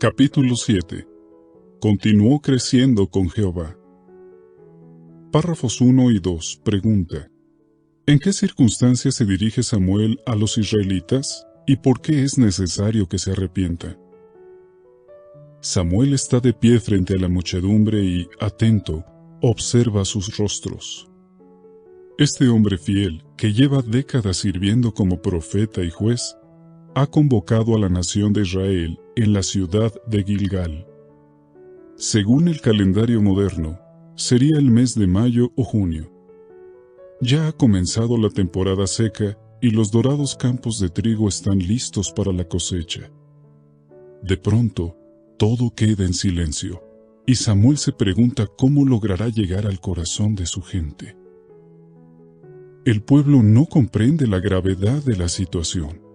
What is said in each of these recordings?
Capítulo 7. Continuó creciendo con Jehová. Párrafos 1 y 2. Pregunta: ¿en qué circunstancias se dirige Samuel a los israelitas y por qué es necesario que se arrepientan? Samuel está de pie frente a la muchedumbre y, atento, observa sus rostros. Este hombre fiel, que lleva décadas sirviendo como profeta y juez, ha convocado a la nación de Israel en la ciudad de Gilgal. Según el calendario moderno, sería el mes de mayo o junio. Ya ha comenzado la temporada seca y los dorados campos de trigo están listos para la cosecha. De pronto, todo queda en silencio, y Samuel se pregunta cómo logrará llegar al corazón de su gente. El pueblo no comprende la gravedad de la situación.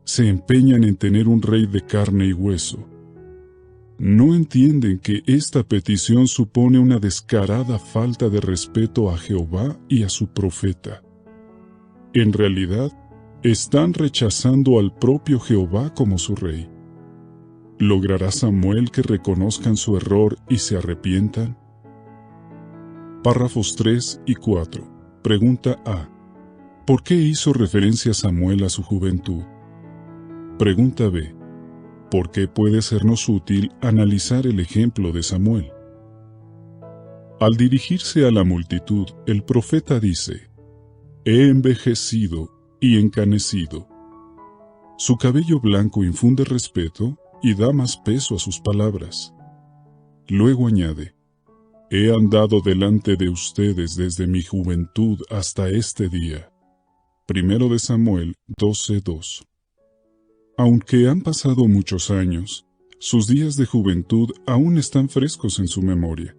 Se empeñan en tener un rey de carne y hueso. No entienden que esta petición supone una descarada falta de respeto a Jehová y a su profeta. En realidad, están rechazando al propio Jehová como su rey. ¿Logrará Samuel que reconozcan su error y se arrepientan? Párrafos 3 y 4. Pregunta A. ¿Por qué hizo referencia Samuel a su juventud? Pregunta B. ¿Por qué puede sernos útil analizar el ejemplo de Samuel? Al dirigirse a la multitud, el profeta dice: «He envejecido y encanecido». Su cabello blanco infunde respeto y da más peso a sus palabras. Luego añade: «He andado delante de ustedes desde mi juventud hasta este día». 1 de Samuel 12:2. Aunque han pasado muchos años, sus días de juventud aún están frescos en su memoria.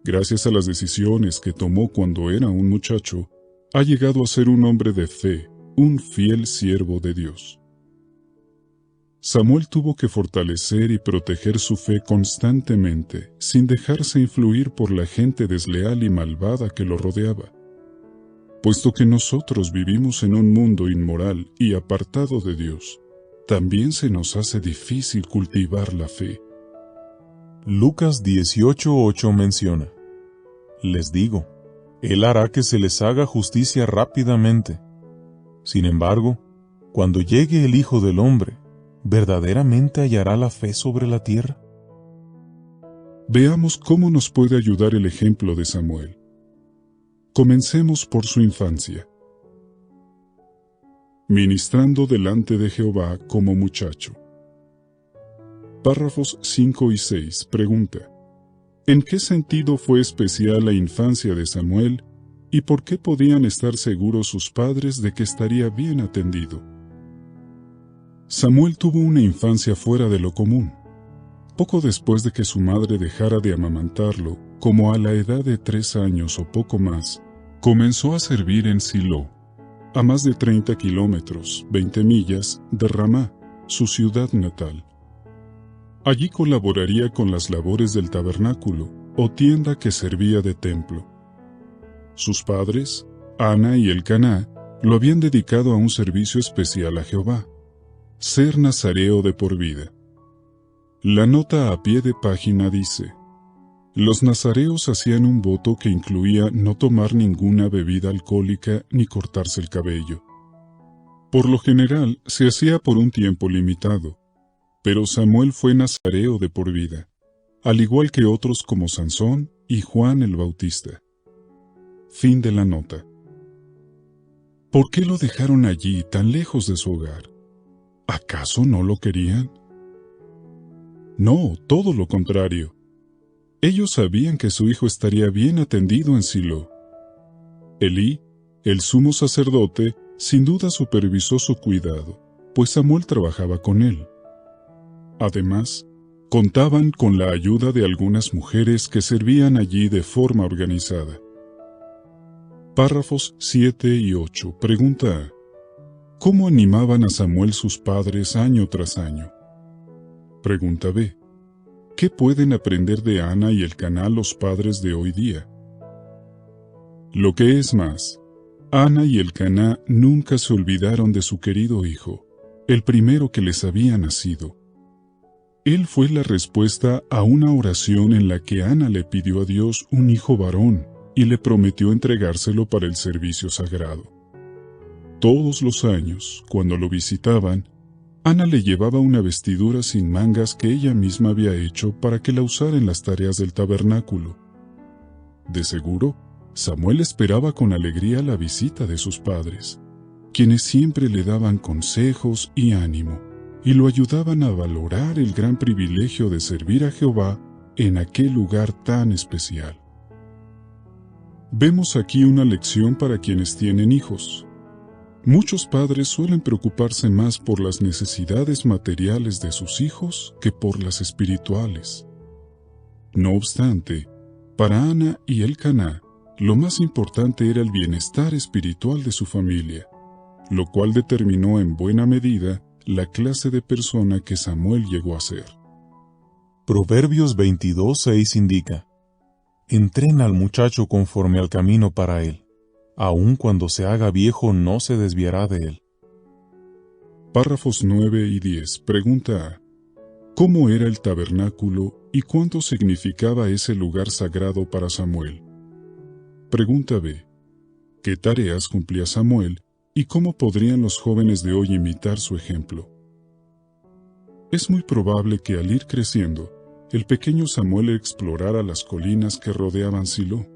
Gracias a las decisiones que tomó cuando era un muchacho, ha llegado a ser un hombre de fe, un fiel siervo de Dios. Samuel tuvo que fortalecer y proteger su fe constantemente, sin dejarse influir por la gente desleal y malvada que lo rodeaba. Puesto que nosotros vivimos en un mundo inmoral y apartado de Dios, también se nos hace difícil cultivar la fe. Lucas 18:8 menciona: «Les digo, Él hará que se les haga justicia rápidamente. Sin embargo, cuando llegue el Hijo del Hombre, ¿verdaderamente hallará la fe sobre la tierra?». Veamos cómo nos puede ayudar el ejemplo de Samuel. Comencemos por su infancia. Ministrando delante de Jehová como muchacho. Párrafos 5 y 6. Pregunta: ¿en qué sentido fue especial la infancia de Samuel y por qué podían estar seguros sus padres de que estaría bien atendido? Samuel tuvo una infancia fuera de lo común. Poco después de que su madre dejara de amamantarlo, como a la edad de 3 años o poco más, comenzó a servir en Silo, a más de 30 kilómetros, 20 millas, de Ramá, su ciudad natal. Allí colaboraría con las labores del tabernáculo, o tienda que servía de templo. Sus padres, Ana y Elcaná, lo habían dedicado a un servicio especial a Jehová: ser nazareo de por vida. La nota a pie de página dice: los nazareos hacían un voto que incluía no tomar ninguna bebida alcohólica ni cortarse el cabello. Por lo general se hacía por un tiempo limitado, pero Samuel fue nazareo de por vida, al igual que otros como Sansón y Juan el Bautista. Fin de la nota. ¿Por qué lo dejaron allí tan lejos de su hogar? ¿Acaso no lo querían? No, todo lo contrario. Ellos sabían que su hijo estaría bien atendido en Silo. Elí, el sumo sacerdote, sin duda supervisó su cuidado, pues Samuel trabajaba con él. Además, contaban con la ayuda de algunas mujeres que servían allí de forma organizada. Párrafos 7 y 8. Pregunta A. ¿Cómo animaban a Samuel sus padres año tras año? Pregunta B. ¿Qué pueden aprender de Ana y Elcaná los padres de hoy día? Lo que es más, Ana y Elcaná nunca se olvidaron de su querido hijo, el primero que les había nacido. Él fue la respuesta a una oración en la que Ana le pidió a Dios un hijo varón y le prometió entregárselo para el servicio sagrado. Todos los años, cuando lo visitaban, Ana le llevaba una vestidura sin mangas que ella misma había hecho para que la usara en las tareas del tabernáculo. De seguro, Samuel esperaba con alegría la visita de sus padres, quienes siempre le daban consejos y ánimo, y lo ayudaban a valorar el gran privilegio de servir a Jehová en aquel lugar tan especial. Vemos aquí una lección para quienes tienen hijos. Muchos padres suelen preocuparse más por las necesidades materiales de sus hijos que por las espirituales. No obstante, para Ana y Elcaná, lo más importante era el bienestar espiritual de su familia, lo cual determinó en buena medida la clase de persona que Samuel llegó a ser. Proverbios 22:6 indica: entrena al muchacho conforme al camino para él. Aun cuando se haga viejo no se desviará de él. Párrafos 9 y 10. Pregunta A. ¿Cómo era el tabernáculo y cuánto significaba ese lugar sagrado para Samuel? Pregunta B. ¿Qué tareas cumplía Samuel y cómo podrían los jóvenes de hoy imitar su ejemplo? Es muy probable que al ir creciendo, el pequeño Samuel explorara las colinas que rodeaban Silo.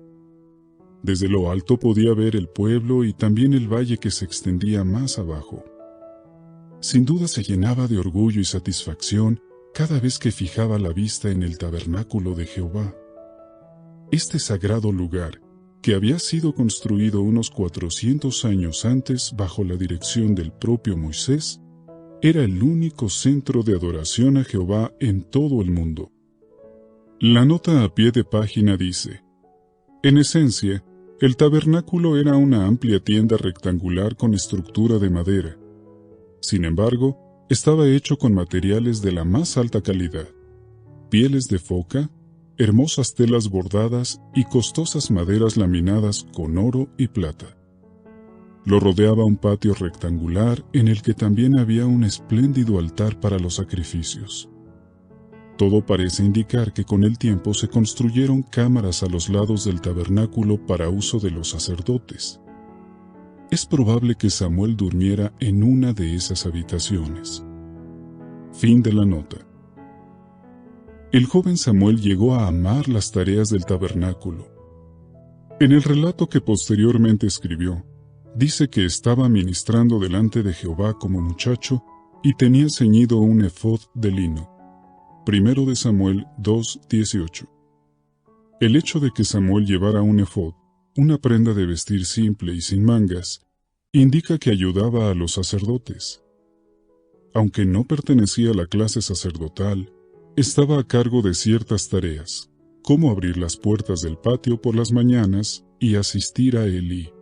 Desde lo alto podía ver el pueblo y también el valle que se extendía más abajo. Sin duda se llenaba de orgullo y satisfacción cada vez que fijaba la vista en el tabernáculo de Jehová. Este sagrado lugar, que había sido construido unos 400 años antes bajo la dirección del propio Moisés, era el único centro de adoración a Jehová en todo el mundo. La nota a pie de página dice: en esencia, el tabernáculo era una amplia tienda rectangular con estructura de madera. Sin embargo, estaba hecho con materiales de la más alta calidad: pieles de foca, hermosas telas bordadas y costosas maderas laminadas con oro y plata. Lo rodeaba un patio rectangular en el que también había un espléndido altar para los sacrificios. Todo parece indicar que con el tiempo se construyeron cámaras a los lados del tabernáculo para uso de los sacerdotes. Es probable que Samuel durmiera en una de esas habitaciones. Fin de la nota. El joven Samuel llegó a amar las tareas del tabernáculo. En el relato que posteriormente escribió, dice que estaba ministrando delante de Jehová como muchacho y tenía ceñido un efod de lino. Primero de Samuel 2:18. El hecho de que Samuel llevara un efod, una prenda de vestir simple y sin mangas, indica que ayudaba a los sacerdotes. Aunque no pertenecía a la clase sacerdotal, estaba a cargo de ciertas tareas, como abrir las puertas del patio por las mañanas y asistir a Elí,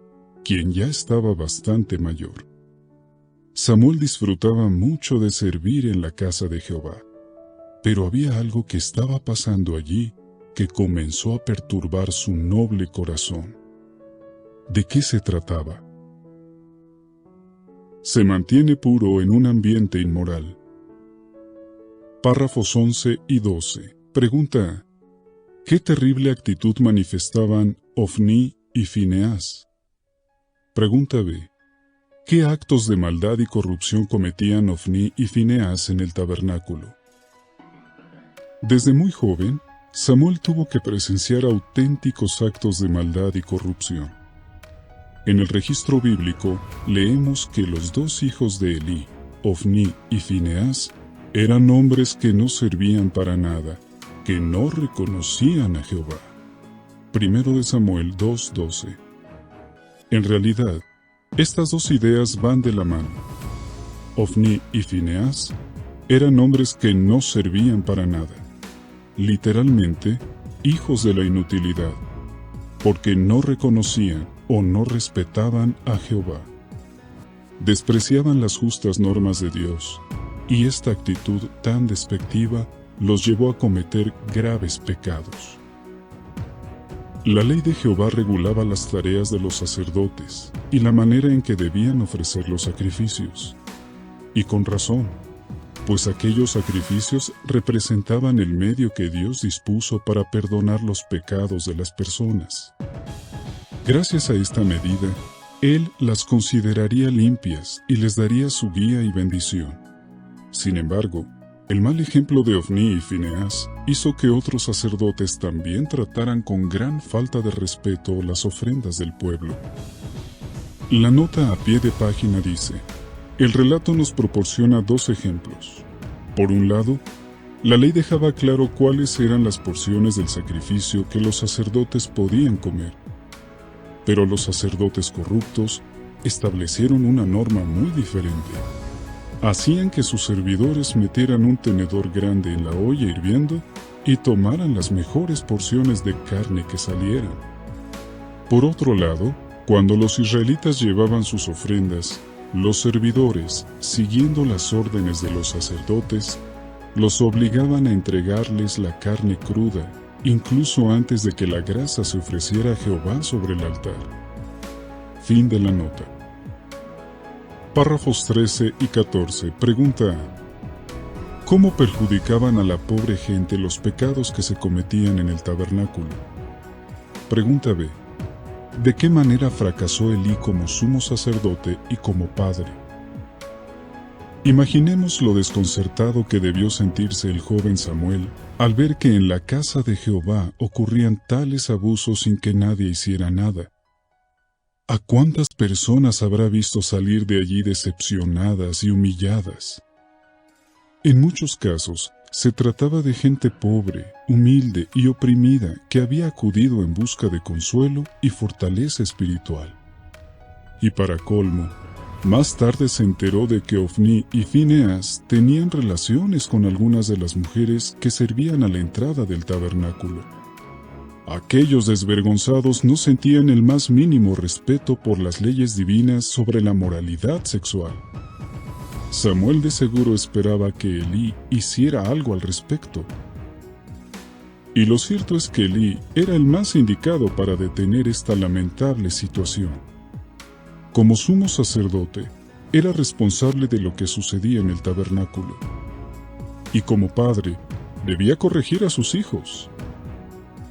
quien ya estaba bastante mayor. Samuel disfrutaba mucho de servir en la casa de Jehová. Pero había algo que estaba pasando allí que comenzó a perturbar su noble corazón. ¿De qué se trataba? Se mantiene puro en un ambiente inmoral. Párrafos 11 y 12. Pregunta: ¿qué terrible actitud manifestaban Ofní y Fineás? Pregunta B. ¿Qué actos de maldad y corrupción cometían Ofní y Fineás en el tabernáculo? Desde muy joven, Samuel tuvo que presenciar auténticos actos de maldad y corrupción. En el registro bíblico leemos que los dos hijos de Elí, Ofní y Fineás, eran hombres que no servían para nada, que no reconocían a Jehová. Primero de Samuel 2:12. En realidad, estas dos ideas van de la mano. Ofní y Fineás eran hombres que no servían para nada. Literalmente, hijos de la inutilidad, porque no reconocían o no respetaban a Jehová. Despreciaban las justas normas de Dios, y esta actitud tan despectiva los llevó a cometer graves pecados. La ley de Jehová regulaba las tareas de los sacerdotes y la manera en que debían ofrecer los sacrificios. Y con razón, pues aquellos sacrificios representaban el medio que Dios dispuso para perdonar los pecados de las personas. Gracias a esta medida, Él las consideraría limpias y les daría su guía y bendición. Sin embargo, el mal ejemplo de Ofní y Fineás hizo que otros sacerdotes también trataran con gran falta de respeto las ofrendas del pueblo. La nota a pie de página dice: el relato nos proporciona dos ejemplos. Por un lado, la ley dejaba claro cuáles eran las porciones del sacrificio que los sacerdotes podían comer. Pero los sacerdotes corruptos establecieron una norma muy diferente. Hacían que sus servidores metieran un tenedor grande en la olla hirviendo y tomaran las mejores porciones de carne que salieran. Por otro lado, cuando los israelitas llevaban sus ofrendas, los servidores, siguiendo las órdenes de los sacerdotes, los obligaban a entregarles la carne cruda, incluso antes de que la grasa se ofreciera a Jehová sobre el altar. Fin de la nota. Párrafos 13 y 14. Pregunta A. ¿Cómo perjudicaban a la pobre gente los pecados que se cometían en el tabernáculo? Pregunta B. ¿De qué manera fracasó Elí como sumo sacerdote y como padre? Imaginemos lo desconcertado que debió sentirse el joven Samuel al ver que en la casa de Jehová ocurrían tales abusos sin que nadie hiciera nada. ¿A cuántas personas habrá visto salir de allí decepcionadas y humilladas? En muchos casos, se trataba de gente pobre, humilde y oprimida que había acudido en busca de consuelo y fortaleza espiritual. Y para colmo, más tarde se enteró de que Ofní y Fineás tenían relaciones con algunas de las mujeres que servían a la entrada del tabernáculo. Aquellos desvergonzados no sentían el más mínimo respeto por las leyes divinas sobre la moralidad sexual. Samuel de seguro esperaba que Elí hiciera algo al respecto. Y lo cierto es que Elí era el más indicado para detener esta lamentable situación. Como sumo sacerdote, era responsable de lo que sucedía en el tabernáculo. Y como padre, debía corregir a sus hijos.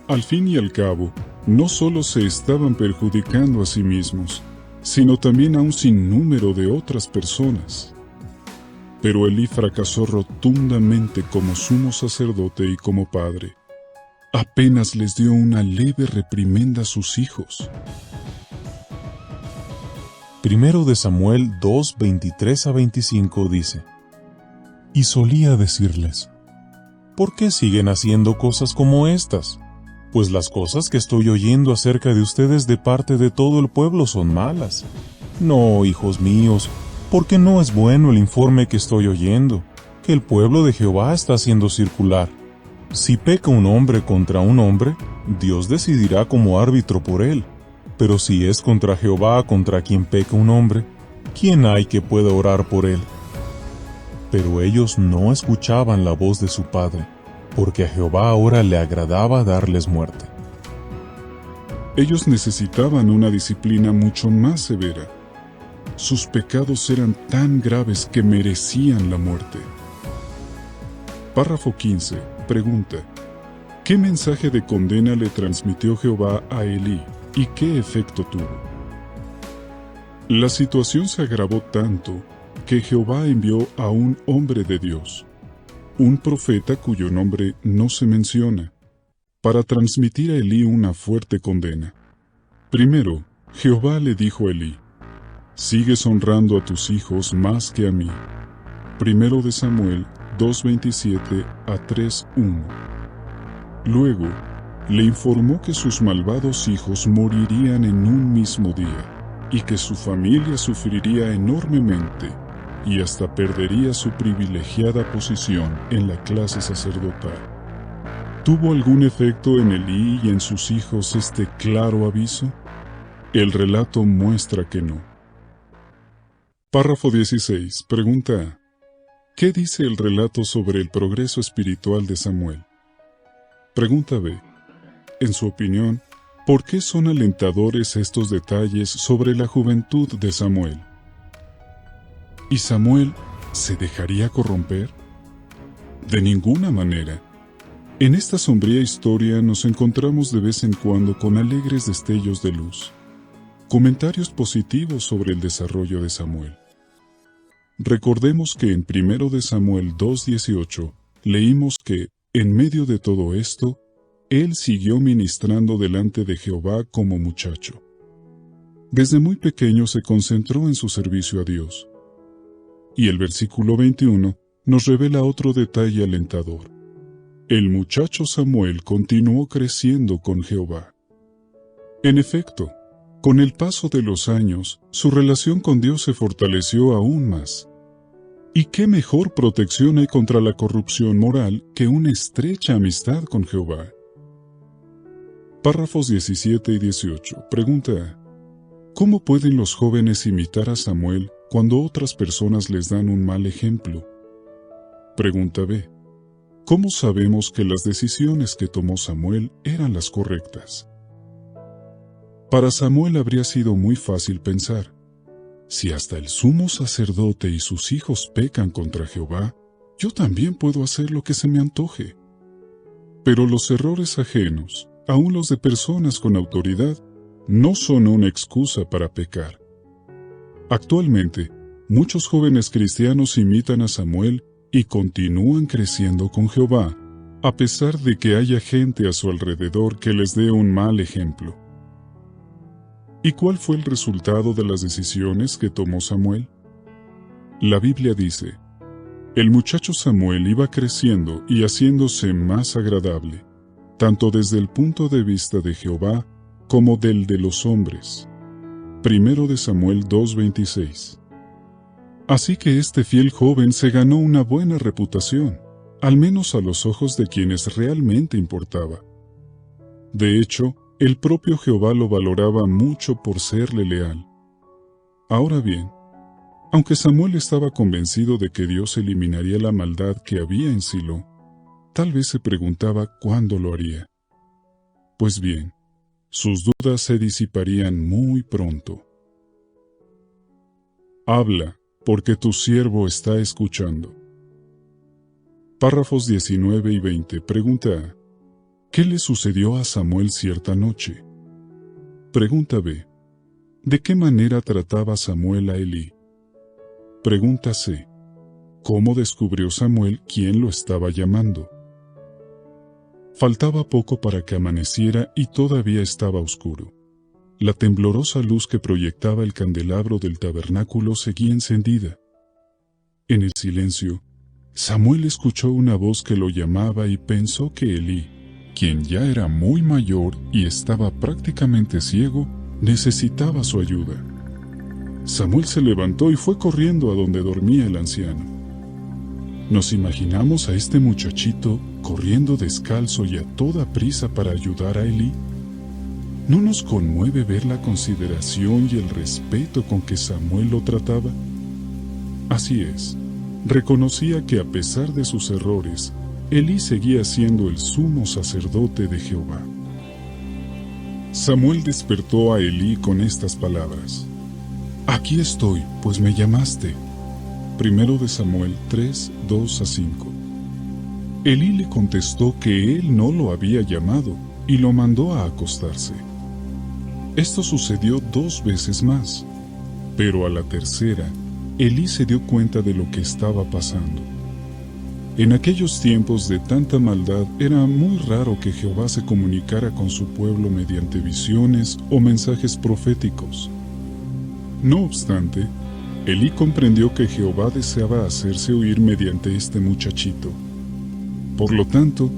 Al fin y al cabo, no solo se estaban perjudicando a sí mismos, sino también a un sinnúmero de otras personas. Pero Elí fracasó rotundamente como sumo sacerdote y como padre. Apenas les dio una leve reprimenda a sus hijos. Primero de Samuel 2, 23 a 25 dice: Y solía decirles: ¿Por qué siguen haciendo cosas como estas? Pues las cosas que estoy oyendo acerca de ustedes de parte de todo el pueblo son malas. No, hijos míos, porque no es bueno el informe que estoy oyendo, que el pueblo de Jehová está haciendo circular. Si peca un hombre contra un hombre, Dios decidirá como árbitro por él. Pero si es contra Jehová contra quien peca un hombre, ¿quién hay que pueda orar por él? Pero ellos no escuchaban la voz de su padre, porque a Jehová ahora le agradaba darles muerte. Ellos necesitaban una disciplina mucho más severa. Sus pecados eran tan graves que merecían la muerte. Párrafo 15. Pregunta: ¿qué mensaje de condena le transmitió Jehová a Elí y qué efecto tuvo? La situación se agravó tanto que Jehová envió a un hombre de Dios, un profeta cuyo nombre no se menciona, para transmitir a Elí una fuerte condena. Primero, Jehová le dijo a Elí: sigues honrando a tus hijos más que a mí. Primero de Samuel 2:27 a 3:1. Luego, le informó que sus malvados hijos morirían en un mismo día, y que su familia sufriría enormemente, y hasta perdería su privilegiada posición en la clase sacerdotal. ¿Tuvo algún efecto en Elí y en sus hijos este claro aviso? El relato muestra que no. Párrafo 16. Pregunta A. ¿Qué dice el relato sobre el progreso espiritual de Samuel? Pregunta B. En su opinión, ¿por qué son alentadores estos detalles sobre la juventud de Samuel? ¿Y Samuel se dejaría corromper? De ninguna manera. En esta sombría historia nos encontramos de vez en cuando con alegres destellos de luz, comentarios positivos sobre el desarrollo de Samuel. Recordemos que en 1 de Samuel 2:18 leímos que, en medio de todo esto, él siguió ministrando delante de Jehová como muchacho. Desde muy pequeño se concentró en su servicio a Dios. Y el versículo 21 nos revela otro detalle alentador. El muchacho Samuel continuó creciendo con Jehová. En efecto, con el paso de los años, su relación con Dios se fortaleció aún más. ¿Y qué mejor protección hay contra la corrupción moral que una estrecha amistad con Jehová? Párrafos 17 y 18. Pregunta: ¿cómo pueden los jóvenes imitar a Samuel cuando otras personas les dan un mal ejemplo? Pregunta B: ¿cómo sabemos que las decisiones que tomó Samuel eran las correctas? Para Samuel habría sido muy fácil pensar: si hasta el sumo sacerdote y sus hijos pecan contra Jehová, yo también puedo hacer lo que se me antoje. Pero los errores ajenos, aun los de personas con autoridad, no son una excusa para pecar. Actualmente, muchos jóvenes cristianos imitan a Samuel y continúan creciendo con Jehová, a pesar de que haya gente a su alrededor que les dé un mal ejemplo. ¿Y cuál fue el resultado de las decisiones que tomó Samuel? La Biblia dice: el muchacho Samuel iba creciendo y haciéndose más agradable, tanto desde el punto de vista de Jehová como del de los hombres. 1 de Samuel 2:26. Así que este fiel joven se ganó una buena reputación, al menos a los ojos de quienes realmente importaba. De hecho, el propio Jehová lo valoraba mucho por serle leal. Ahora bien, aunque Samuel estaba convencido de que Dios eliminaría la maldad que había en Silo, tal vez se preguntaba cuándo lo haría. Pues bien, sus dudas se disiparían muy pronto. Habla, porque tu siervo está escuchando. Párrafos 19 y 20. Pregunta: ¿qué le sucedió a Samuel cierta noche? Pregunta B: ¿de qué manera trataba Samuel a Elí? Pregunta C: ¿cómo descubrió Samuel quién lo estaba llamando? Faltaba poco para que amaneciera y todavía estaba oscuro. La temblorosa luz que proyectaba el candelabro del tabernáculo seguía encendida. En el silencio, Samuel escuchó una voz que lo llamaba y pensó que Elí, quien ya era muy mayor y estaba prácticamente ciego, necesitaba su ayuda. Samuel se levantó y fue corriendo a donde dormía el anciano. Nos imaginamos a este muchachito corriendo descalzo y a toda prisa para ayudar a Elí. ¿No nos conmueve ver la consideración y el respeto con que Samuel lo trataba? Así es, reconocía que a pesar de sus errores, Elí seguía siendo el sumo sacerdote de Jehová. Samuel despertó a Elí con estas palabras: «Aquí estoy, pues me llamaste». 1 de Samuel 3, 2-5. Elí le contestó que él no lo había llamado y lo mandó a acostarse. Esto sucedió 2 veces más, pero a la tercera, Elí se dio cuenta de lo que estaba pasando. En aquellos tiempos de tanta maldad era muy raro que Jehová se comunicara con su pueblo mediante visiones o mensajes proféticos. No obstante, Elí comprendió que Jehová deseaba hacerse oír mediante este muchachito. Por lo tanto,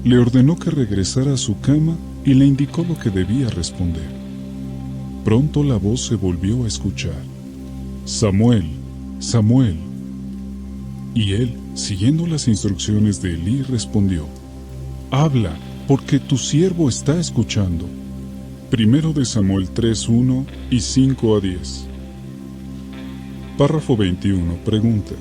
le ordenó que regresara a su cama y le indicó lo que debía responder. Pronto la voz se volvió a escuchar: «Samuel, Samuel». Y él, siguiendo las instrucciones de Elí, respondió: «Habla, porque tu siervo está escuchando». 1 de Samuel 3:1 y 5-10. Párrafo 21. Pregunta: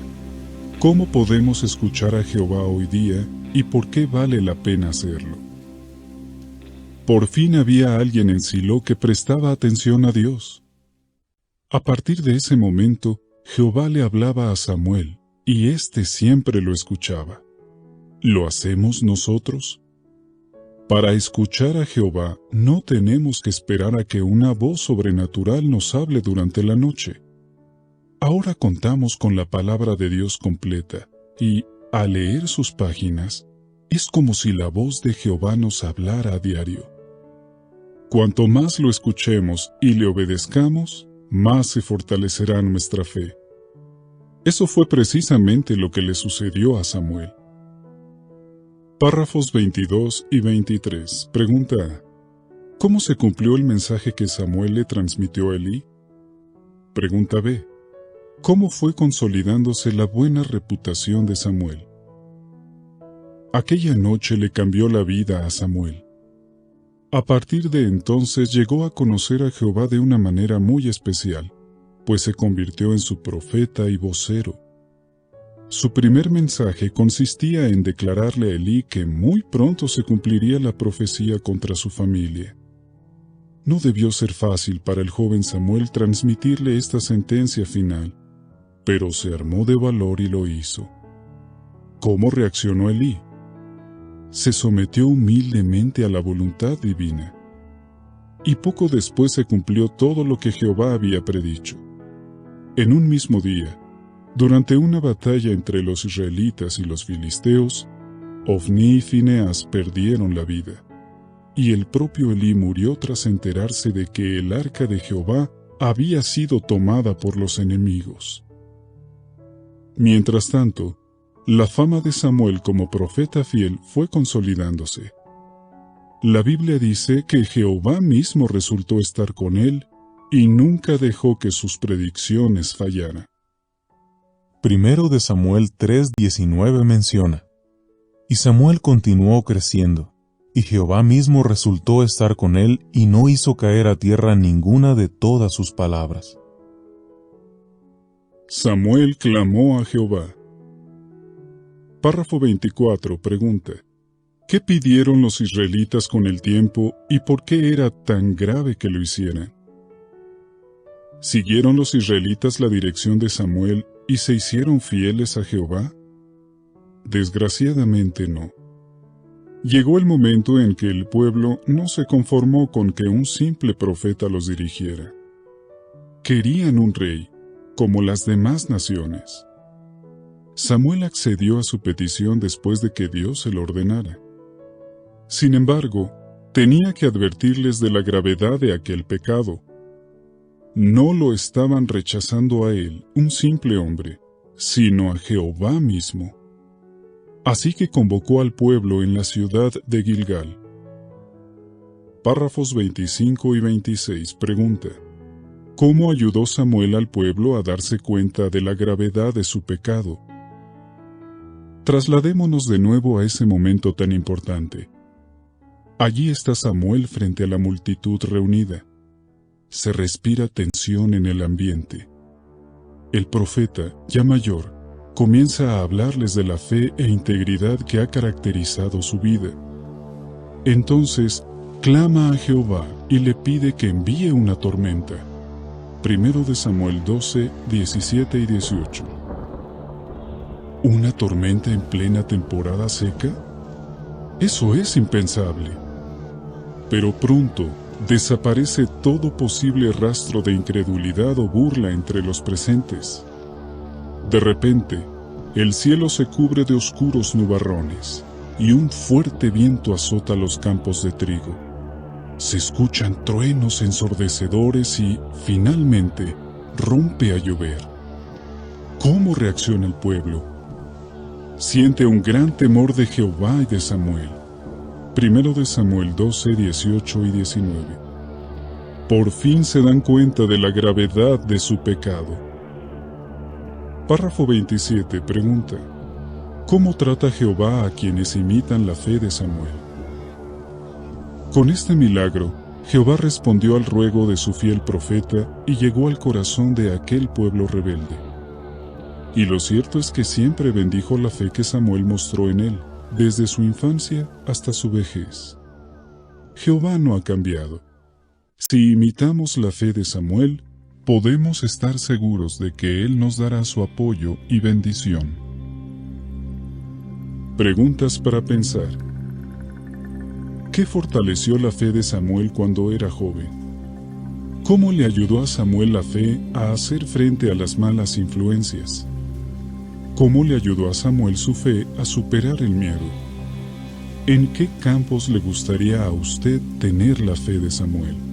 ¿cómo podemos escuchar a Jehová hoy día y por qué vale la pena hacerlo? Por fin había alguien en Silo que prestaba atención a Dios. A partir de ese momento, Jehová le hablaba a Samuel, y éste siempre lo escuchaba. ¿Lo hacemos nosotros? Para escuchar a Jehová no tenemos que esperar a que una voz sobrenatural nos hable durante la noche. Ahora contamos con la palabra de Dios completa y, al leer sus páginas, es como si la voz de Jehová nos hablara a diario. Cuanto más lo escuchemos y le obedezcamos, más se fortalecerá nuestra fe. Eso fue precisamente lo que le sucedió a Samuel. Párrafos 22 y 23. Pregunta A. ¿Cómo se cumplió el mensaje que Samuel le transmitió a Elí? Pregunta B. ¿Cómo fue consolidándose la buena reputación de Samuel? Aquella noche le cambió la vida a Samuel. A partir de entonces llegó a conocer a Jehová de una manera muy especial, pues se convirtió en su profeta y vocero. Su primer mensaje consistía en declararle a Elí que muy pronto se cumpliría la profecía contra su familia. No debió ser fácil para el joven Samuel transmitirle esta sentencia final, pero se armó de valor y lo hizo. ¿Cómo reaccionó Elí? Se sometió humildemente a la voluntad divina. Y poco después se cumplió todo lo que Jehová había predicho. En un mismo día, durante una batalla entre los israelitas y los filisteos, Ofní y Fineas perdieron la vida, y el propio Elí murió tras enterarse de que el arca de Jehová había sido tomada por los enemigos. Mientras tanto, la fama de Samuel como profeta fiel fue consolidándose. La Biblia dice que Jehová mismo resultó estar con él y nunca dejó que sus predicciones fallaran. Primero de Samuel 3:19 menciona: Y Samuel continuó creciendo, y Jehová mismo resultó estar con él y no hizo caer a tierra ninguna de todas sus palabras. Samuel clamó a Jehová. Párrafo 24 pregunta: ¿qué pidieron los israelitas con el tiempo y por qué era tan grave que lo hicieran? ¿Siguieron los israelitas la dirección de Samuel y se hicieron fieles a Jehová? Desgraciadamente no. Llegó el momento en que el pueblo no se conformó con que un simple profeta los dirigiera. Querían un rey, como las demás naciones. Samuel accedió a su petición después de que Dios se lo ordenara. Sin embargo, tenía que advertirles de la gravedad de aquel pecado. No lo estaban rechazando a él, un simple hombre, sino a Jehová mismo. Así que convocó al pueblo en la ciudad de Gilgal. Párrafos 25 y 26 pregunta: ¿cómo ayudó Samuel al pueblo a darse cuenta de la gravedad de su pecado? Trasladémonos de nuevo a ese momento tan importante. Allí está Samuel frente a la multitud reunida. Se respira tensión en el ambiente. El profeta, ya mayor, comienza a hablarles de la fe e integridad que ha caracterizado su vida. Entonces, clama a Jehová y le pide que envíe una tormenta. Primero de Samuel 12, 17 y 18. ¿Una tormenta en plena temporada seca? Eso es impensable. Pero pronto desaparece todo posible rastro de incredulidad o burla entre los presentes. De repente, el cielo se cubre de oscuros nubarrones y un fuerte viento azota los campos de trigo. Se escuchan truenos ensordecedores y, finalmente, rompe a llover. ¿Cómo reacciona el pueblo? Siente un gran temor de Jehová y de Samuel. Primero de Samuel 12, 18 y 19. Por fin se dan cuenta de la gravedad de su pecado. Párrafo 27 pregunta: ¿cómo trata Jehová a quienes imitan la fe de Samuel? Con este milagro, Jehová respondió al ruego de su fiel profeta y llegó al corazón de aquel pueblo rebelde. Y lo cierto es que siempre bendijo la fe que Samuel mostró en él, desde su infancia hasta su vejez. Jehová no ha cambiado. Si imitamos la fe de Samuel, podemos estar seguros de que Él nos dará su apoyo y bendición. Preguntas para pensar. ¿Qué fortaleció la fe de Samuel cuando era joven? ¿Cómo le ayudó a Samuel la fe a hacer frente a las malas influencias? ¿Cómo le ayudó a Samuel su fe a superar el miedo? ¿En qué campos le gustaría a usted tener la fe de Samuel?